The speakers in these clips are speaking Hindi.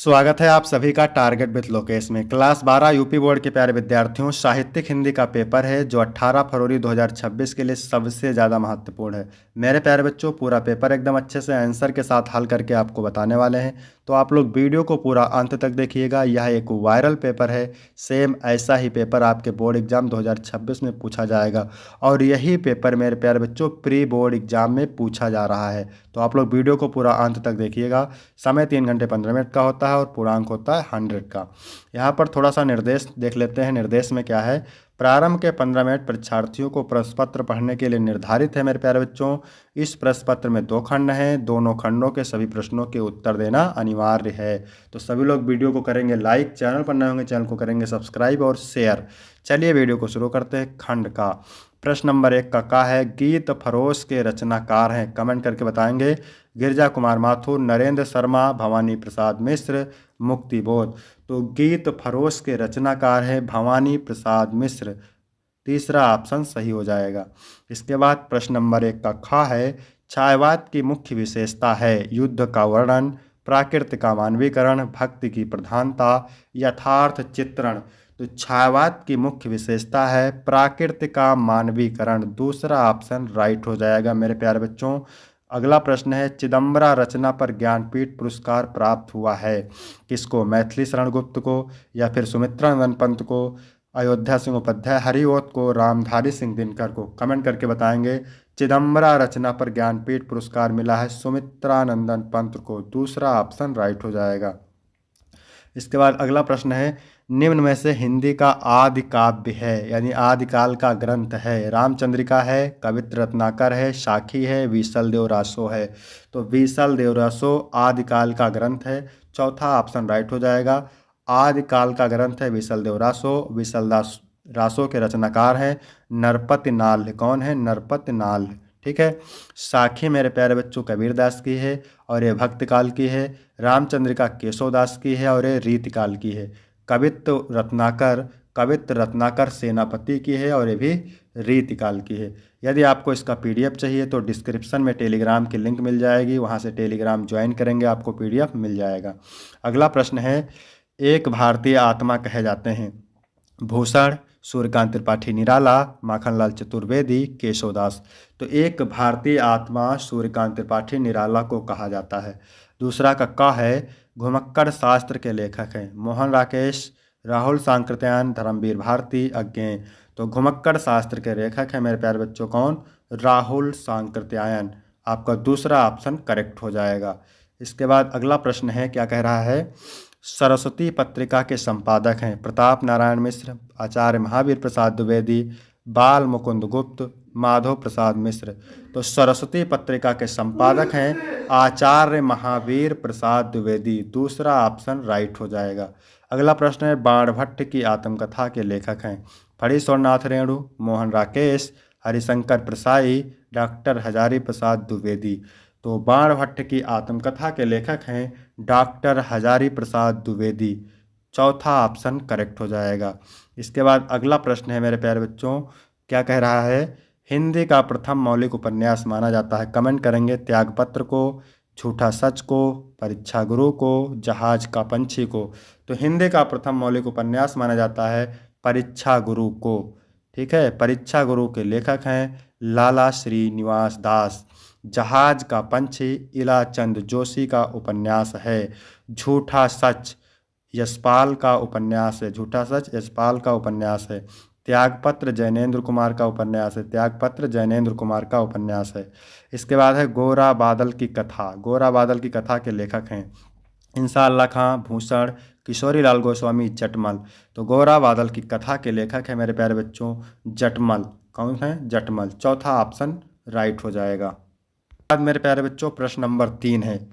स्वागत है आप सभी का टारगेट विथ लोकेश में। क्लास 12 यूपी बोर्ड के प्यारे विद्यार्थियों, साहित्यिक हिंदी का पेपर है जो 18 फरवरी 2026 के लिए सबसे ज़्यादा महत्वपूर्ण है। मेरे प्यारे बच्चों, पूरा पेपर एकदम अच्छे से आंसर के साथ हल करके आपको बताने वाले हैं, तो आप लोग वीडियो को पूरा अंत तक देखिएगा। यह एक वायरल पेपर है, सेम ऐसा ही पेपर आपके बोर्ड एग्जाम 2026 में पूछा जाएगा और यही पेपर मेरे प्यारे बच्चों प्री बोर्ड एग्जाम में पूछा जा रहा है। तो आप लोग वीडियो को पूरा अंत तक देखिएगा। समय 3 घंटे 15 मिनट का होता है और पूर्णांक होता है 100 का। यहाँ पर थोड़ा सा निर्देश देख लेते हैं। निर्देश में क्या है, प्रारंभ के 15 मिनट परीक्षार्थियों को प्रश्न पत्र पढ़ने के लिए निर्धारित है। मेरे प्यारे बच्चों, इस प्रश्न पत्र में 2 खंड हैं, दोनों खंडों के सभी प्रश्नों के उत्तर देना अनिवार्य है। तो सभी लोग वीडियो को करेंगे लाइक, चैनल पर नए होंगे चैनल को करेंगे सब्सक्राइब और शेयर। चलिए वीडियो को शुरू करते हैं। खंड का प्रश्न नंबर 1 का है, गीत फरोश के रचनाकार हैं, कमेंट करके बताएंगे। गिरजा कुमार माथुर, नरेंद्र शर्मा, भवानी प्रसाद मिश्र, मुक्ति बोध। तो गीत फरोश के रचनाकार है भवानी प्रसाद मिश्र, तीसरा ऑप्शन सही हो जाएगा। इसके बाद प्रश्न नंबर 1 का ख है, छायावाद की मुख्य विशेषता है युद्ध का वर्णन, प्राकृति का मानवीकरण, भक्ति की प्रधानता, यथार्थ चित्रण। तो छायावाद की मुख्य विशेषता है प्राकृति का मानवीकरण, दूसरा ऑप्शन राइट हो जाएगा मेरे प्यारे बच्चों। अगला प्रश्न है, चिदम्बरा रचना पर ज्ञानपीठ पुरस्कार प्राप्त हुआ है किसको, मैथिली शरण गुप्त को या फिर सुमित्रा नंदन पंत को, अयोध्या सिंह उपाध्याय, हरिओत को, रामधारी सिंह दिनकर को। कमेंट करके बताएंगे। चिदम्बरा रचना पर ज्ञानपीठ पुरस्कार मिला है सुमित्रा नंदन पंत को, दूसरा ऑप्शन राइट हो जाएगा। इसके बाद अगला प्रश्न है, निम्न में से हिंदी का आदि काव्य है यानी आदिकाल का ग्रंथ है, रामचंद्रिका है, कवित्र रत्नाकर है, साखी है, विसल देव रासो है। तो विसल देव रासो आदिकाल का ग्रंथ है, चौथा ऑप्शन राइट हो जाएगा। आदिकाल का ग्रंथ है विसल देव रासो। विसल दास रासो के रचनाकार हैं नरपति नाल्ह। कौन है? नरपति नाल्ह। ठीक है। साखी मेरे प्यारे बच्चों कबीरदास की है और ये भक्त काल की है। रामचंद्रिका केशवदास की है और ये रीतिकाल की है। कवित्र रत्नाकर सेनापति की है और ये भी रीतिकाल की है। यदि आपको इसका पीडीएफ चाहिए तो डिस्क्रिप्शन में टेलीग्राम की लिंक मिल जाएगी, वहाँ से टेलीग्राम ज्वाइन करेंगे आपको पीडीएफ मिल जाएगा। अगला प्रश्न है, एक भारतीय आत्मा कहे जाते हैं भूषण, सूर्यकांत त्रिपाठी निराला, माखनलाल चतुर्वेदी, केशवदास। तो एक भारतीय आत्मा सूर्यकांत त्रिपाठी निराला को कहा जाता है। दूसरा का है, घुमक्कड़ शास्त्र के लेखक हैं मोहन राकेश, राहुल सांकृत्यायन, धर्मवीर भारती, अज्ञेय। तो घुमक्कड़ शास्त्र के लेखक हैं मेरे प्यारे बच्चों कौन? राहुल सांकृत्यायन। आपका दूसरा ऑप्शन करेक्ट हो जाएगा। इसके बाद अगला प्रश्न है, क्या कह रहा है, सरस्वती पत्रिका के संपादक हैं प्रताप नारायण मिश्र, आचार्य महावीर प्रसाद द्विवेदी, बाल मुकुंद गुप्त, माधव प्रसाद मिश्र। तो सरस्वती पत्रिका के संपादक हैं आचार्य महावीर प्रसाद द्विवेदी, दूसरा ऑप्शन राइट हो जाएगा। अगला प्रश्न है, बाणभट्ट की आत्मकथा के लेखक हैं फणीश्वरनाथ रेणु, मोहन राकेश, हरिशंकर प्रसाई, डॉक्टर हजारी प्रसाद द्विवेदी। तो बाणभट्ट की आत्मकथा के लेखक हैं डॉक्टर हजारी प्रसाद द्विवेदी, चौथा ऑप्शन करेक्ट हो जाएगा। इसके बाद अगला प्रश्न है मेरे प्यारे बच्चों, क्या कह रहा है, हिंदी का प्रथम मौलिक उपन्यास माना जाता है। कमेंट करेंगे त्यागपत्र को, झूठा सच को, परीक्षा गुरु को, जहाज का पंछी को। तो हिंदी का प्रथम मौलिक उपन्यास माना जाता है परीक्षा गुरु को। ठीक है। परीक्षा गुरु के लेखक हैं लाला श्रीनिवास दास। जहाज का पंछी इलाचंद जोशी का उपन्यास है। झूठा सच यशपाल का उपन्यास है। झूठा सच यशपाल का उपन्यास है। त्यागपत्र जैनेंद्र कुमार का उपन्यास है। त्यागपत्र जैनेंद्र कुमार का उपन्यास है। इसके बाद है गोरा बादल की कथा। गोरा बादल की कथा के लेखक हैं इंसाअल्लाह खां, भूषण, किशोरी लाल गोस्वामी, जटमल। तो गोरा बादल की कथा के लेखक है मेरे प्यारे बच्चों जटमल। कौन है? जटमल, चौथा ऑप्शन राइट हो जाएगा। बाद मेरे प्यारे बच्चों प्रश्न नंबर 3 है,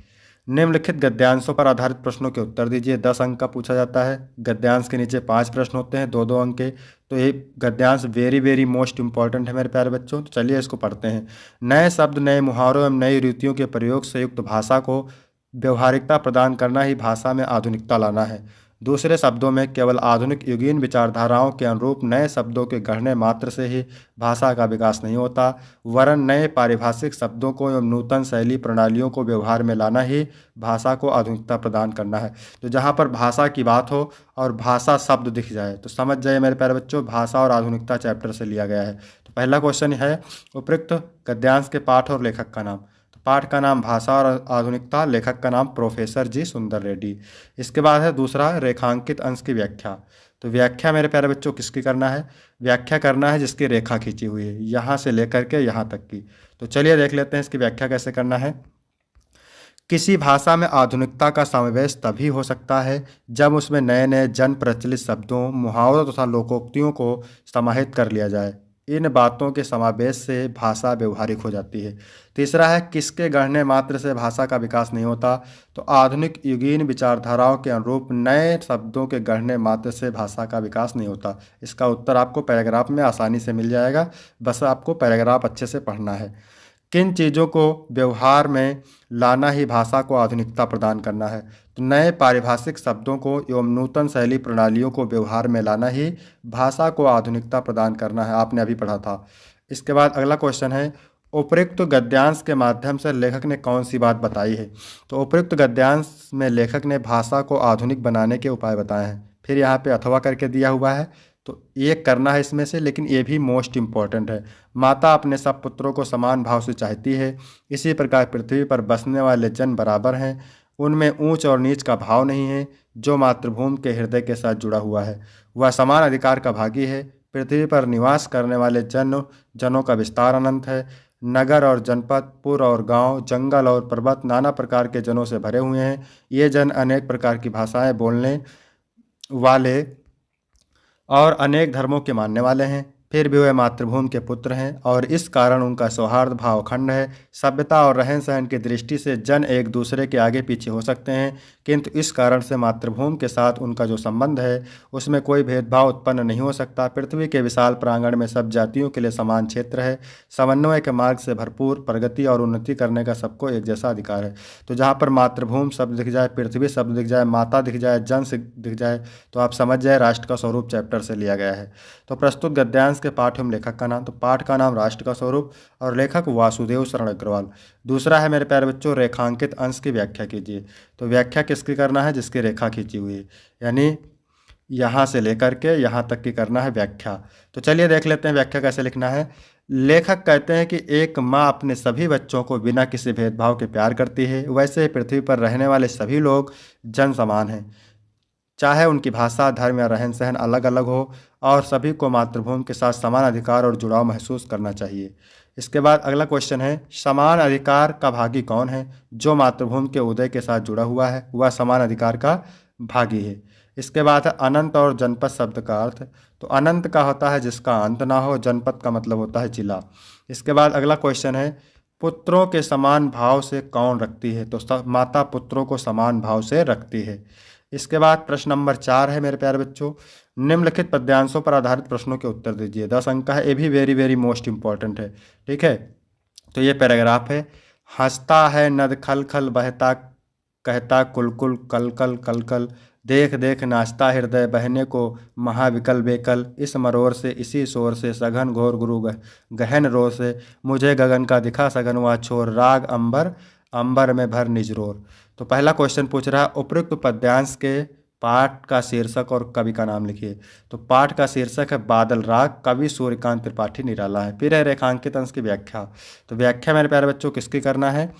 निम्नलिखित गद्यांशों पर आधारित प्रश्नों के उत्तर दीजिए। 10 अंक का पूछा जाता है। गद्यांश के नीचे 5 प्रश्न होते हैं, 2-2 अंक के। तो ये गद्यांश वेरी मोस्ट इंपॉर्टेंट है मेरे प्यारे बच्चों। तो चलिए इसको पढ़ते हैं। नए शब्द, नए मुहावरों एवं नई रीतियों के प्रयोग से युक्त भाषा को व्यवहारिकता प्रदान करना ही भाषा में आधुनिकता लाना है। दूसरे शब्दों में केवल आधुनिक युगीन विचारधाराओं के अनुरूप नए शब्दों के गढ़ने मात्र से ही भाषा का विकास नहीं होता, वरन नए पारिभाषिक शब्दों को एवं नूतन शैली प्रणालियों को व्यवहार में लाना ही भाषा को आधुनिकता प्रदान करना है। तो जहाँ पर भाषा की बात हो और भाषा शब्द दिख जाए तो समझ जाइए मेरे प्यारे बच्चों, भाषा और आधुनिकता चैप्टर से लिया गया है। तो पहला क्वेश्चन है उपयुक्त गद्यांश के पाठ और लेखक का नाम। तो पाठ का नाम भाषा और आधुनिकता, लेखक का नाम प्रोफेसर जी सुंदर रेड्डी। इसके बाद है दूसरा रेखांकित अंश की व्याख्या। तो व्याख्या मेरे प्यारे बच्चों किसकी करना है? व्याख्या करना है जिसकी रेखा खींची हुई है यहाँ से लेकर के यहाँ तक की। तो चलिए देख लेते हैं इसकी व्याख्या कैसे करना है। किसी भाषा में आधुनिकता का समावेश तभी हो सकता है जब उसमें नए नए जन प्रचलित शब्दों, मुहावरों तथा लोकोक्तियों को समाहित कर लिया जाए। इन बातों के समावेश से भाषा व्यवहारिक हो जाती है। तीसरा है किसके गढ़ने मात्र से भाषा का विकास नहीं होता। तो आधुनिक युगीन विचारधाराओं के अनुरूप नए शब्दों के गढ़ने मात्र से भाषा का विकास नहीं होता। इसका उत्तर आपको पैराग्राफ में आसानी से मिल जाएगा, बस आपको पैराग्राफ अच्छे से पढ़ना है। किन चीज़ों को व्यवहार में लाना ही भाषा को आधुनिकता प्रदान करना है। तो नए पारिभाषिक शब्दों को एवं नूतन शैली प्रणालियों को व्यवहार में लाना ही भाषा को आधुनिकता प्रदान करना है, आपने अभी पढ़ा था। इसके बाद अगला क्वेश्चन है उपयुक्त गद्यांश के माध्यम से लेखक ने कौन सी बात बताई है। तो उपयुक्त गद्यांश में लेखक ने भाषा को आधुनिक बनाने के उपाय बताए हैं। फिर यहाँ पे अथवा करके दिया हुआ है, तो ये करना है इसमें से, लेकिन ये भी मोस्ट इम्पॉर्टेंट है। माता अपने सब पुत्रों को समान भाव से चाहती है, इसी प्रकार पृथ्वी पर बसने वाले जन बराबर हैं, उनमें ऊंच और नीच का भाव नहीं है। जो मातृभूमि के हृदय के साथ जुड़ा हुआ है वह समान अधिकार का भागी है। पृथ्वी पर निवास करने वाले जनों का विस्तार अनंत है। नगर और जनपद, पुर और गांव, जंगल और पर्वत नाना प्रकार के जनों से भरे हुए हैं। ये जन अनेक प्रकार की भाषाएं बोलने वाले और अनेक धर्मों के मानने वाले हैं, फिर भी वे मातृभूमि के पुत्र हैं और इस कारण उनका सौहार्द भाव अखंड है। सभ्यता और रहन सहन की दृष्टि से जन एक दूसरे के आगे पीछे हो सकते हैं, किंतु इस कारण से मातृभूमि के साथ उनका जो संबंध है उसमें कोई भेदभाव उत्पन्न नहीं हो सकता। पृथ्वी के विशाल प्रांगण में सब जातियों के लिए समान क्षेत्र है। समन्वय के मार्ग से भरपूर प्रगति और उन्नति करने का सबको एक जैसा अधिकार है। तो जहाँ पर मातृभूमि शब्द दिख जाए, पृथ्वी शब्द दिख जाए, माता दिख जाए, जन दिख जाए, तो आप समझ जाए राष्ट्र का स्वरूप चैप्टर से लिया गया है। तो प्रस्तुत गद्यांश के पाठ एवं लेखक का नाम। तो पाठ का नाम राष्ट्र का स्वरूप और लेखक वासुदेव शरण अग्रवाल। दूसरा है मेरे प्यारे बच्चों रेखांकित अंश की व्याख्या कीजिए। तो व्याख्या किसकी करना है? जिसकी रेखा खींची हुई है, यानी यहाँ से लेकर के यहाँ तक की करना है व्याख्या। तो चलिए देख लेते हैं व्याख्या कैसे लिखना है। लेखक कहते हैं कि एक माँ अपने सभी बच्चों को बिना किसी भेदभाव के प्यार करती है, वैसे ही पृथ्वी पर रहने वाले सभी लोग जन समान हैं, चाहे उनकी भाषा, धर्म या रहन सहन अलग अलग हो, और सभी को मातृभूमि के साथ समान अधिकार और जुड़ाव महसूस करना चाहिए। इसके बाद अगला क्वेश्चन है समान अधिकार का भागी कौन है? जो मातृभूमि के उदय के साथ जुड़ा हुआ है वह समान अधिकार का भागी है। इसके बाद है अनंत और जनपद शब्द का अर्थ। तो अनंत का होता है जिसका अंत ना हो, जनपद का मतलब होता है जिला। इसके बाद अगला क्वेश्चन है पुत्रों के समान भाव से कौन रखती है? तो माता पुत्रों को समान भाव से रखती है। इसके बाद प्रश्न नंबर 4 है मेरे प्यारे बच्चों, निम्नलिखित पद्यांशों पर आधारित प्रश्नों के उत्तर दीजिए। 10 अंक का है, ये भी वेरी वेरी मोस्ट इंपॉर्टेंट है। ठीक है, तो ये पैराग्राफ है। हंसता है नद खल खल बहता कहता कुल कुल कल कल कल कल, देख देख नाचता हृदय बहने को महाविकल बेकल, इस मरोर से इसी शोर से सघन घोर गुरु गहन रोर से, मुझे गगन का दिखा सघन व छोर, राग अंबर अंबर में भर निजरोर। तो पहला क्वेश्चन पूछ रहा है उपयुक्त पद्यांश के पाठ का शीर्षक और कवि का नाम लिखिए। तो पाठ का शीर्षक है बादल राग, कवि सूर्यकांत त्रिपाठी निराला है। फिर है रेखांकित अंश की व्याख्या। तो व्याख्या मेरे प्यारे बच्चों किसकी करना है?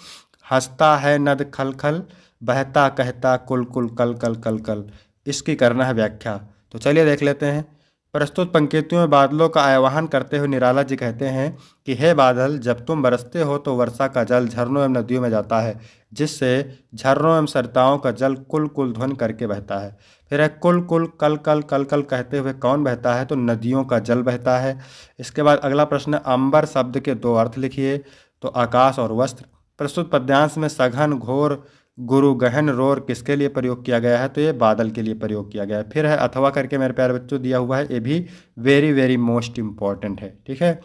हंसता है नद खल खल बहता कहता कुल कुल कल कल कल कल, इसकी करना है व्याख्या। तो चलिए देख लेते हैं। प्रस्तुत पंक्तियों में बादलों का आह्वान करते हुए निराला जी कहते हैं कि हे बादल, जब तुम बरसते हो तो वर्षा का जल झरनों एवं नदियों में जाता है, जिससे झरनों एवं सरिताओं का जल कुल कुल ध्वनि करके बहता है। फिर है कुल कुल कल कल कल कल कहते हुए कौन बहता है? तो नदियों का जल बहता है। इसके बाद अगला प्रश्न, अंबर शब्द के 2 अर्थ लिखिए। तो आकाश और वस्त्र। प्रस्तुत पद्यांश में सघन घोर गुरु गहन रोर किसके लिए प्रयोग किया गया है? तो ये बादल के लिए प्रयोग किया गया है। फिर है अथवा करके मेरे प्यारे बच्चों दिया हुआ है, ये भी वेरी वेरी मोस्ट इम्पॉर्टेंट है। ठीक है,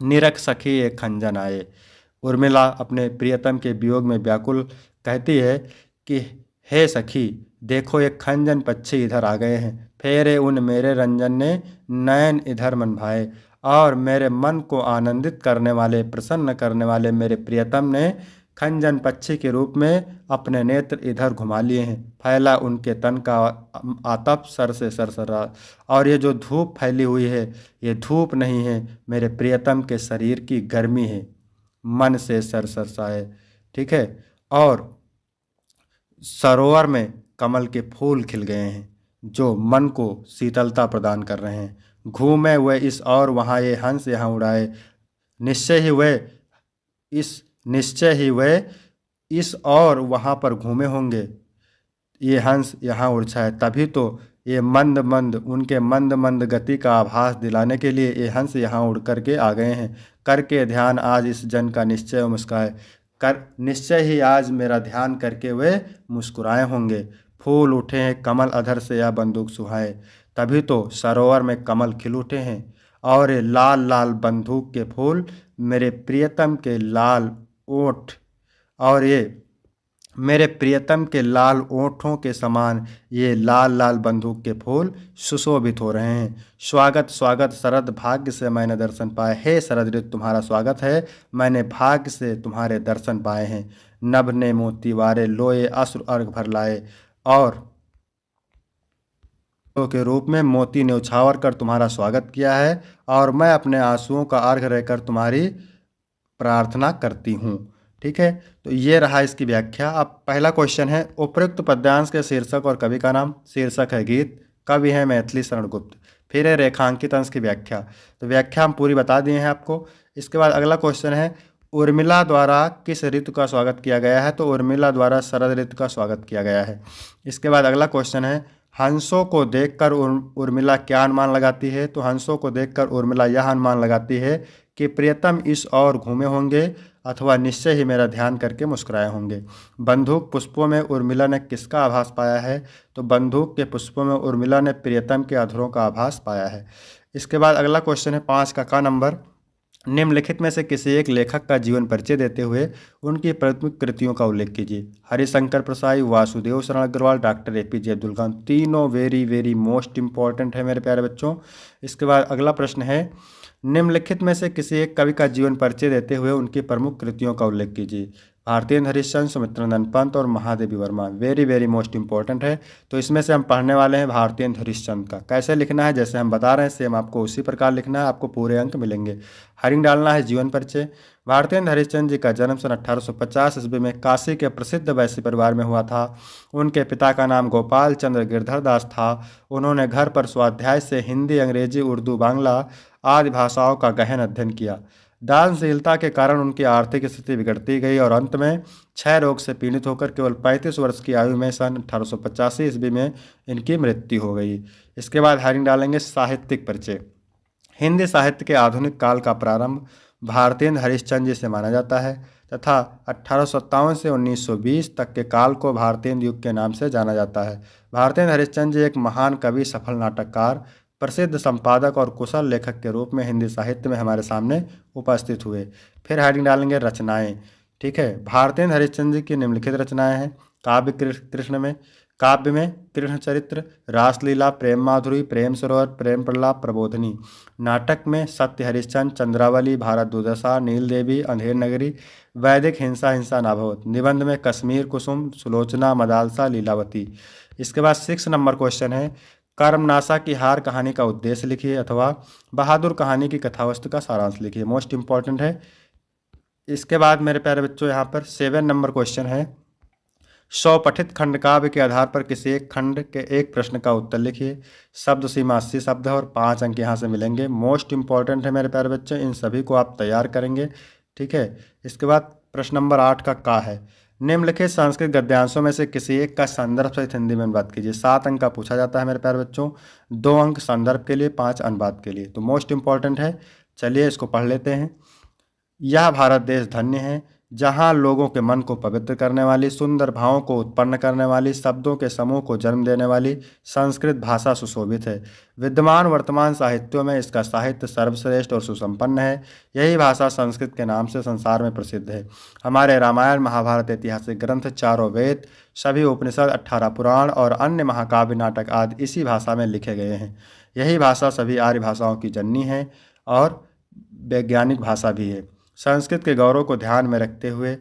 निरख सखी एक खंजन आए, उर्मिला अपने प्रियतम के वियोग में व्याकुल कहती है कि हे सखी, देखो एक खंजन पक्षी इधर आ गए हैं, फेरे उन मेरे रंजन ने नयन इधर मन भाए। और मेरे मन को आनंदित करने वाले, प्रसन्न करने वाले मेरे प्रियतम ने खंजन पक्षी के रूप में अपने नेत्र इधर घुमा लिए हैं। फैला उनके तन का आतप सर से सरसरा। और ये जो धूप फैली हुई है, ये धूप नहीं है, मेरे प्रियतम के शरीर की गर्मी है, मन से सरसराए। ठीक है। और सरोवर में कमल के फूल खिल गए हैं, जो मन को शीतलता प्रदान कर रहे हैं। घूमे हुए इस और वहाँ ये हंस यहाँ उड़ाए, निश्चय ही वे इस और वहाँ पर घूमे होंगे, ये हंस यहाँ उड़छाए। तभी तो ये मंद मंद, उनके मंद मंद गति का आभास दिलाने के लिए ये हंस यहाँ उड़ करके आ गए हैं। करके ध्यान आज इस जन का निश्चय मुस्काए, कर निश्चय ही आज मेरा ध्यान करके वे मुस्कुराए होंगे। फूल उठे हैं कमल अधर से या बंदूक सुहाए, तभी तो सरोवर में कमल खिल उठे हैं। और ये लाल लाल बंदूक के फूल मेरे प्रियतम के लाल ओठ, और ये मेरे प्रियतम के लाल ओठों के समान ये लाल लाल बंदूक के फूल सुशोभित हो रहे हैं। स्वागत स्वागत शरद भाग्य से मैंने दर्शन पाए, हे शरद ऋतु तुम्हारा स्वागत है, मैंने भाग्य से तुम्हारे दर्शन पाए हैं। नभ ने मोती वारे लोए अश्रु अर्घ भर लाए, और के रूप में मोती ने उछावर कर तुम्हारा स्वागत किया है, और मैं अपने आंसुओं का अर्घ रहकर तुम्हारी प्रार्थना करती हूँ। ठीक है। तो ये रहा इसकी व्याख्या। अब पहला क्वेश्चन है, उपयुक्त पद्यांश के शीर्षक और कवि का नाम। शीर्षक है गीत, कवि है मैथिली शरण गुप्त। फिर है रेखांकित अंश की व्याख्या। तो व्याख्या हम पूरी बता दिए हैं आपको। इसके बाद अगला क्वेश्चन है, उर्मिला द्वारा किस ऋतु का स्वागत किया गया है। तो उर्मिला द्वारा शरद ऋतु का स्वागत किया गया है। इसके बाद अगला क्वेश्चन है, हंसों को देखकर उर्मिला क्या अनुमान लगाती है। तो हंसों को देखकर उर्मिला यह अनुमान लगाती है कि प्रियतम इस और घूमे होंगे, अथवा निश्चय ही मेरा ध्यान करके मुस्कुराए होंगे। बंदूक पुष्पों में उर्मिला ने किसका आभास पाया है। तो बंदूक के पुष्पों में उर्मिला ने प्रियतम के अधरों का आभास पाया है। इसके बाद अगला क्वेश्चन है 5 का नंबर, निम्नलिखित में से किसी एक लेखक का जीवन परिचय देते हुए उनकी प्रमुख कृतियों का उल्लेख कीजिए। हरिशंकर प्रसाई, वासुदेव शरण अग्रवाल, डॉक्टर APJ अब्दुल कलाम। तीनों वेरी वेरी मोस्ट इंपॉर्टेंट है मेरे प्यारे बच्चों। इसके बाद अगला प्रश्न है, निम्नलिखित में से किसी एक कवि का जीवन परिचय देते हुए उनकी प्रमुख कृतियों का उल्लेख कीजिए। भारतेंद्र हरिश्चंद्र, सुमित्रानंद पंत और Mahadevi Verma. Very very most important है। तो इसमें से हम पढ़ने वाले हैं भारतेंद्र हरिश्चंद्र का। कैसे लिखना है, जैसे हम बता रहे हैं सेम आपको उसी प्रकार लिखना है, आपको पूरे अंक मिलेंगे। हरिंग डालना है जीवन परिचय। भारतेंद्र हरिश्चंद्र जी का जन्म सन 1850 ईस्वी में काशी के प्रसिद्ध वैश्य परिवार में हुआ था। उनके पिता का नाम गोपाल चंद्र गिरधर दास था। उन्होंने घर पर स्वाध्याय से हिंदी, अंग्रेजी, उर्दू, बांग्ला आदि भाषाओं का गहन अध्ययन किया। दानशीलता के कारण उनकी आर्थिक स्थिति बिगड़ती गई और अंत में क्षय रोग से पीड़ित होकर केवल 35 वर्ष की आयु में सन 1885 ईस्वी में इनकी मृत्यु हो गई। इसके बाद हेडिंग डालेंगे साहित्यिक परिचय। हिंदी साहित्य के आधुनिक काल का प्रारंभ भारतेंद्र हरिश्चंद्र जी से माना जाता है तथा 1857 से 1920 तक के काल को भारतेंद्र युग के नाम से जाना जाता है। भारतेंद्र हरिश्चंद्र जी एक महान कवि, सफल नाटककार, प्रसिद्ध संपादक और कुशल लेखक के रूप में हिंदी साहित्य में हमारे सामने उपस्थित हुए। फिर हेडिंग डालेंगे रचनाएं। ठीक है। भारतेंद्र हरिश्चंद्र जी की निम्नलिखित रचनाएं हैं। काव्य में कृष्ण चरित्र, रासलीला, प्रेम माधुरी, प्रेम सरोवर, प्रेम प्रलाप, प्रबोधिनी। नाटक में सत्य हरिश्चंद्र, चंद्रावली, भारत दुर्दशा, नील देवी, अंधेर नगरी, वैदिक हिंसा हिंसा नाभवत। निबंध में कश्मीर कुसुम, सुलोचना, मदालसा, लीलावती। इसके बाद 6 नंबर क्वेश्चन है, कर्मनाशा की हार कहानी का उद्देश्य लिखिए अथवा बहादुर कहानी की कथावस्तु का सारांश लिखिए। मोस्ट इंपॉर्टेंट है। इसके बाद मेरे प्यारे बच्चों यहाँ पर 7 नंबर क्वेश्चन है, स्वपठित खंड काव्य के आधार पर किसी एक खंड के एक प्रश्न का उत्तर लिखिए। शब्द सीमा 80 शब्द है और 5 अंक यहाँ से मिलेंगे। मोस्ट इंपॉर्टेंट है मेरे प्यारे बच्चों, इन सभी को आप तैयार करेंगे। ठीक है। इसके बाद प्रश्न नंबर 8 का है, निम्नलिखित संस्कृत गद्यांशों में से किसी एक का संदर्भ सहित हिंदी में अनुवाद कीजिए। 7 अंक का पूछा जाता है मेरे प्यारे बच्चों, 2 अंक संदर्भ के लिए, 5 अनुवाद के लिए। तो मोस्ट इंपॉर्टेंट है। चलिए इसको पढ़ लेते हैं। यह भारत देश धन्य है जहाँ लोगों के मन को पवित्र करने वाली, सुंदर भावों को उत्पन्न करने वाली, शब्दों के समूह को जन्म देने वाली संस्कृत भाषा सुशोभित है। विद्यमान वर्तमान साहित्यों में इसका साहित्य सर्वश्रेष्ठ और सुसंपन्न है। यही भाषा संस्कृत के नाम से संसार में प्रसिद्ध है। हमारे रामायण, महाभारत, ऐतिहासिक ग्रंथ, चारों वेद, सभी उपनिषद, 18 पुराण और अन्य महाकाव्य, नाटक आदि इसी भाषा में लिखे गए हैं। यही भाषा सभी आर्य भाषाओं की जननी है और वैज्ञानिक भाषा भी है। संस्कृत के गौरव को ध्यान में रखते हुए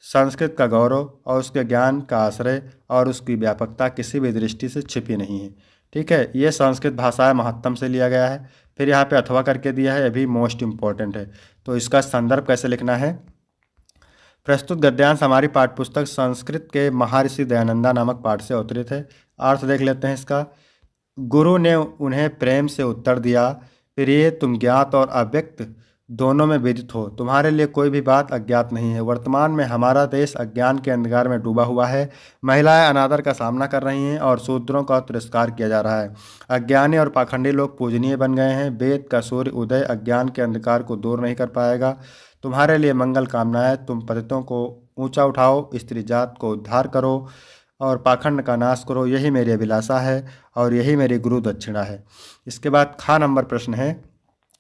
संस्कृत का गौरव और उसके ज्ञान का आश्रय और उसकी व्यापकता किसी भी दृष्टि से छिपी नहीं है। ठीक है, ये संस्कृत भाषा महत्तम से लिया गया है। फिर यहाँ पे अथवा करके दिया है, ये भी मोस्ट इम्पॉर्टेंट है। तो इसका संदर्भ कैसे लिखना है? प्रस्तुत गद्यांश हमारी पाठ्यपुस्तक संस्कृत के महर्षि दयानंदा नामक पाठ से अवतरित है। अर्थ देख लेते हैं इसका। गुरु ने उन्हें प्रेम से उत्तर दिया, प्रिय, तुम ज्ञात और अव्यक्त दोनों में विदित हो। तुम्हारे लिए कोई भी बात अज्ञात नहीं है। वर्तमान में हमारा देश अज्ञान के अंधकार में डूबा हुआ है। महिलाएं अनादर का सामना कर रही हैं और शूद्रों का तिरस्कार किया जा रहा है। अज्ञानी और पाखंडी लोग पूजनीय बन गए हैं। वेद का सूर्य उदय अज्ञान के अंधकार को दूर नहीं कर पाएगा। तुम्हारे लिए मंगल कामनाएं। तुम पतितों को ऊंचा उठाओ, स्त्री जात को उद्धार करो और पाखंड का नाश करो। यही मेरी अभिलाषा है और यही मेरी गुरु दक्षिणा है। इसके बाद खा नंबर प्रश्न है,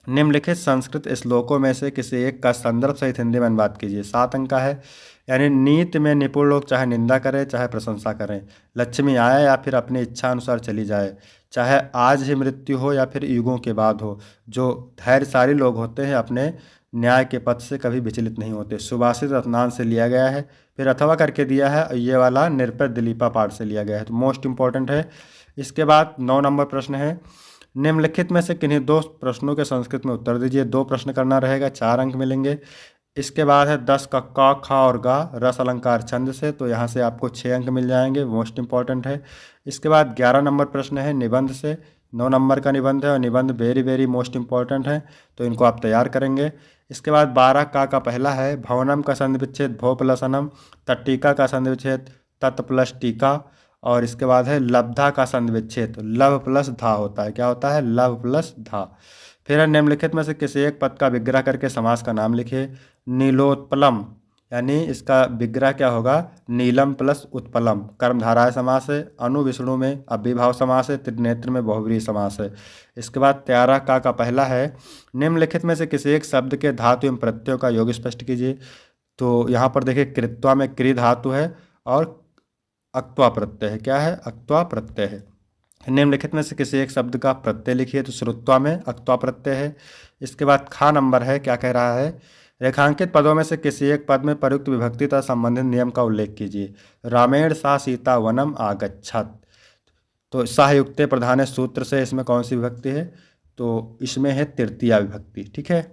निम्नलिखित संस्कृत श्लोकों में से किसी एक का संदर्भ सहित हिंदी में अनुवाद कीजिए। 7 अंक का है। यानी नीति में निपुण लोग चाहे निंदा करें चाहे प्रशंसा करें, लक्ष्मी आए या फिर अपनी इच्छा अनुसार चली जाए, चाहे आज ही मृत्यु हो या फिर युगों के बाद हो, जो धैर्यशाली लोग होते हैं अपने न्याय के पथ से कभी विचलित नहीं होते। सुभाषित रत्नान से लिया गया है। फिर अथवा करके दिया है, ये वाला निरपेक्ष दिलीपा पाठ से लिया गया है। तो मोस्ट इंपॉर्टेंट है। इसके बाद 9 नंबर प्रश्न है, निम्नलिखित में से किन्हीं 2 प्रश्नों के संस्कृत में उत्तर दीजिए। 2 प्रश्न करना रहेगा, 4 अंक मिलेंगे। इसके बाद है 10 का क, ख और गा रस अलंकार छंद से, तो यहाँ से आपको 6 अंक मिल जाएंगे, मोस्ट इंपॉर्टेंट है। इसके बाद 11 नंबर प्रश्न है निबंध से। 9 नंबर का निबंध है और निबंध वेरी वेरी मोस्ट इंपॉर्टेंट है, तो इनको आप तैयार करेंगे। इसके बाद 12 का पहला है भवनम का संधि विच्छेद भो प्लस अनम, तट्टिका का संधि विच्छेद तत् प्लस टीका, और इसके बाद है लब्धा का संधि विच्छेद, तो लव प्लस धा होता है। क्या होता है? लव प्लस धा। फिर निम्नलिखित में से किसी एक पद का विग्रह करके समास का नाम लिखिए। नीलोत्पलम, यानी इसका विग्रह क्या होगा? नीलम प्लस उत्पलम। कर्मधाराय समास है। अनु विष्णु में अव्ययभाव समास है। त्रिनेत्र में बहुव्रीहि समास है। इसके बाद 13 का पहला है, निम्नलिखित में से किसी एक शब्द के धातु एवं प्रत्ययों का योग स्पष्ट कीजिए। तो यहाँ पर देखिए कृत्वा में क्री धातु है और अक्त्वा प्रत्यय है। क्या है? अक्त्वा प्रत्यय है। निम्नलिखित में से किसी एक शब्द का प्रत्यय लिखिए। तो श्रुत्वा में अक्त्वा प्रत्यय है। इसके बाद खा नंबर है, क्या कह रहा है? रेखांकित पदों में से किसी एक पद में प्रयुक्त विभक्ति तथा संबंधित नियम का उल्लेख कीजिए। रामेण सा सीता वनम आगच्छत, तो साहयुक्ते प्रधान सूत्र से इसमें कौन सी विभक्ति है? तो इसमें है तृतीया विभक्ति। ठीक है।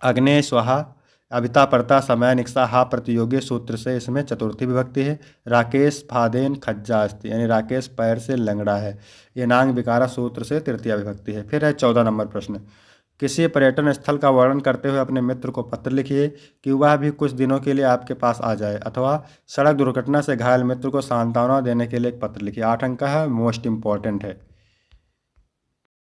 अग्ने स्वाहा अभिता परता समय निक्षा हा प्रतियोगी सूत्र से इसमें चतुर्थी विभक्ति है। राकेश फादेन खज्जा अस्ति, यानी राकेश पैर से लंगड़ा है, ये नांग विकारा सूत्र से तृतीया विभक्ति है। फिर है 14 नंबर प्रश्न, किसी पर्यटन स्थल का वर्णन करते हुए अपने मित्र को पत्र लिखिए कि वह भी कुछ दिनों के लिए आपके पास आ जाए, अथवा सड़क दुर्घटना से घायल मित्र को सांत्वना देने के लिए एक पत्र लिखिए। 8 अंक का है, मोस्ट इंपॉर्टेंट है।